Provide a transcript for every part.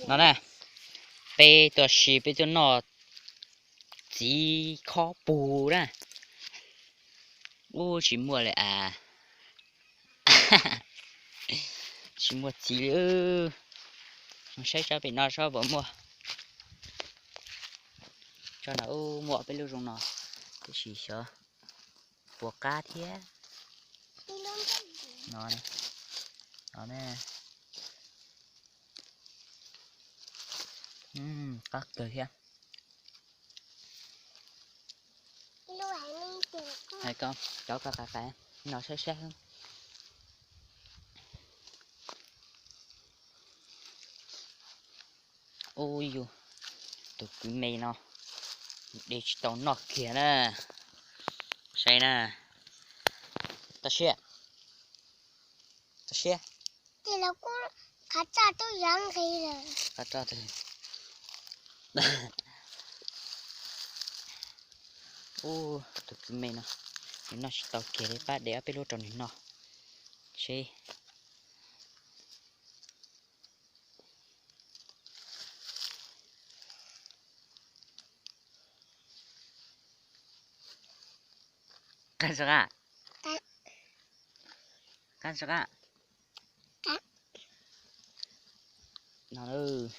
nó nè bêตัวชีbêตัวnọ chỉ khó bù nè ô chỉ mua lại à chỉ mua chỉ ư nó sẽ cho bị nó sao bỏ mua cho nó mua bên lưu trong nó cái gì sợ buộc cá thế nó nè cắt từ kia hai con cháu cắt cắt nó sẽ hơn ôi dù tụi cứ mày nó để tao nọ kia nè say nè ta xe thì là cô khát cha tôi răng khi rồi cắt ra thì ô tụi cứ mày nó tao kia đấy ba để ở bên lô tròn nó xe干啥啊？干啥啊？nào nữa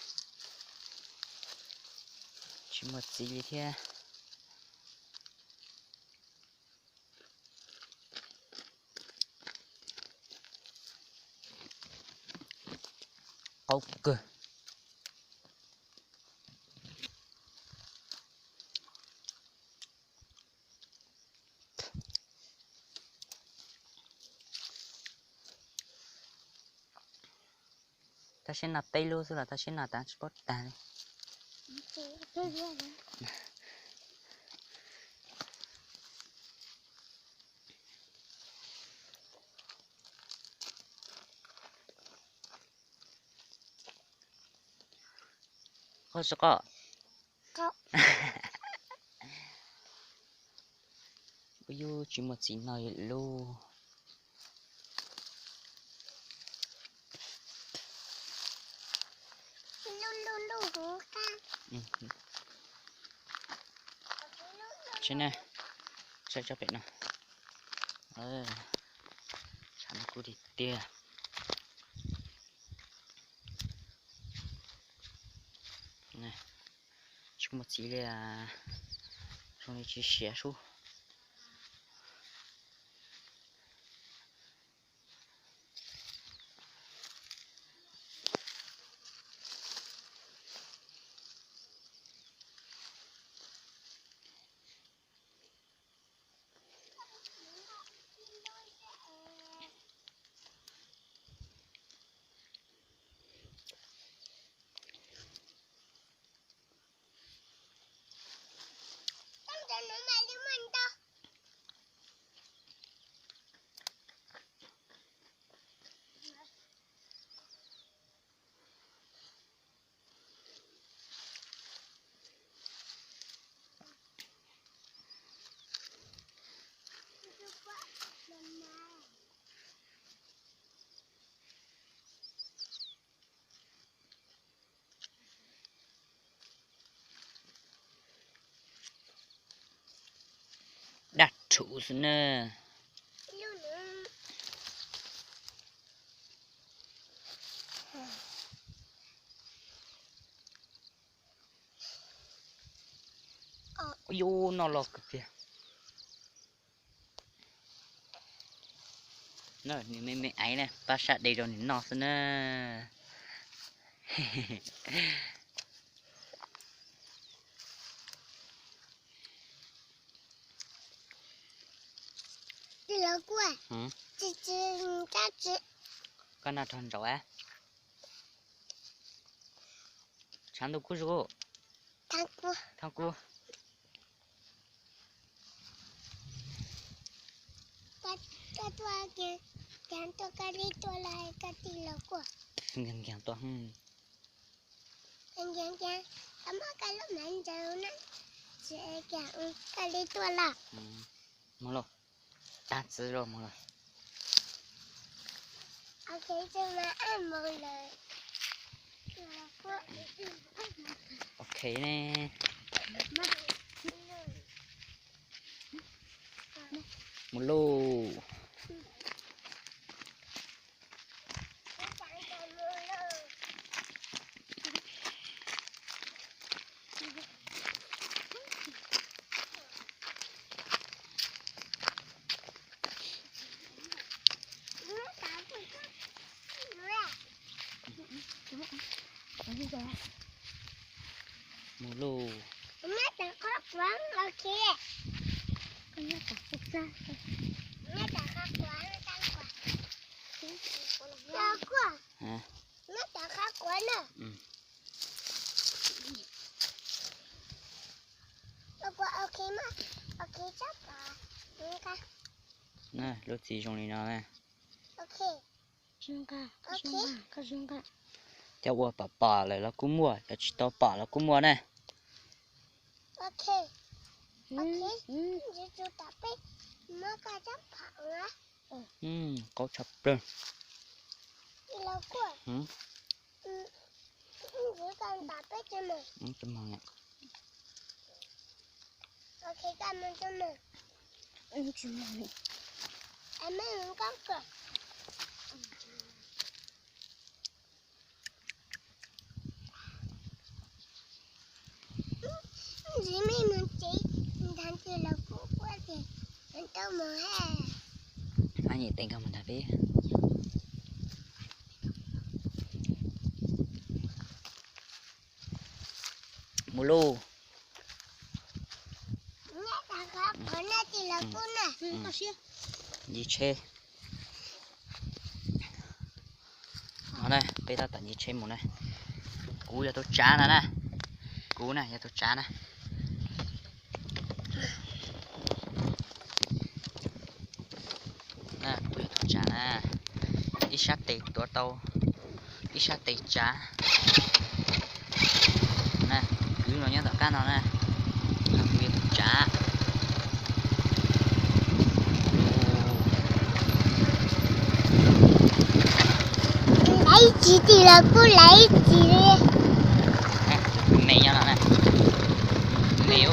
chỉ một gì thế ok ta sẽ nạp tay luôn rồi là ta sẽ nạp ta sport ta có sao có bây giờ chỉ một gì này luôn trên này sẽ cho bạn nào chẳng có đi tia này chỉ một chỉ là trong này chỉ xé xuống đặt chủ nè vô nó lọt kìa nó mẹ ấy nè ba sạt đây rồi nó xin nè đi lâu quá chị ta chị con nào thằng rồi á sáng đâu có rồi thằng cô cái tua kia cái tua cái đi tua lại cái đi lâu quá gàng to gàng em cái lúc này giờ nó sẽ cái đi tua là mua lo ta吃rồi mua rồi ok chứ mà ăn một lời nè một lô một lô Mẹ đã có quán ở kia. Mẹ đã có quán ở trong quán. Đâu quá. hả Mẹ đã có quán à. ừ. Đâu quá ok mà. Ok chắc à. Ok. nè lúc gì trong này nào nè Ok. theo qua bà lại là cũng mua theo chỉ tao bà là cũng mua nè Ok. Ok. Chỉ chú tập ấy. Nó có chấp phẳng á. có chập rồi Đi lâu quá. ừ Chỉ cần tập ấy cho mình. cảm ơn ạ Ok cảm ơn cho mình. Em mới muốn có cửa. Chỉ mình muốn chỉ. Mình thành từ lâu quá thì. Mình đâu mà hè. anh nhìn tên không mình đã biết một lô Mẹ đã có quán ở thì là cô nè. gì chê nó này bây giờ tận gì chê một này cú giờ tôi chán nè cú này giờ tôi chán nè nè cú giờ tôi chán nè ít sát tê tua tàu ít sát tê chá nè cứ nó nhớ tất cả nó nè cú giờ tôi chán Lấy chỉ thì là cô lấy chỉ đi. nè mày nhớ nó nè mày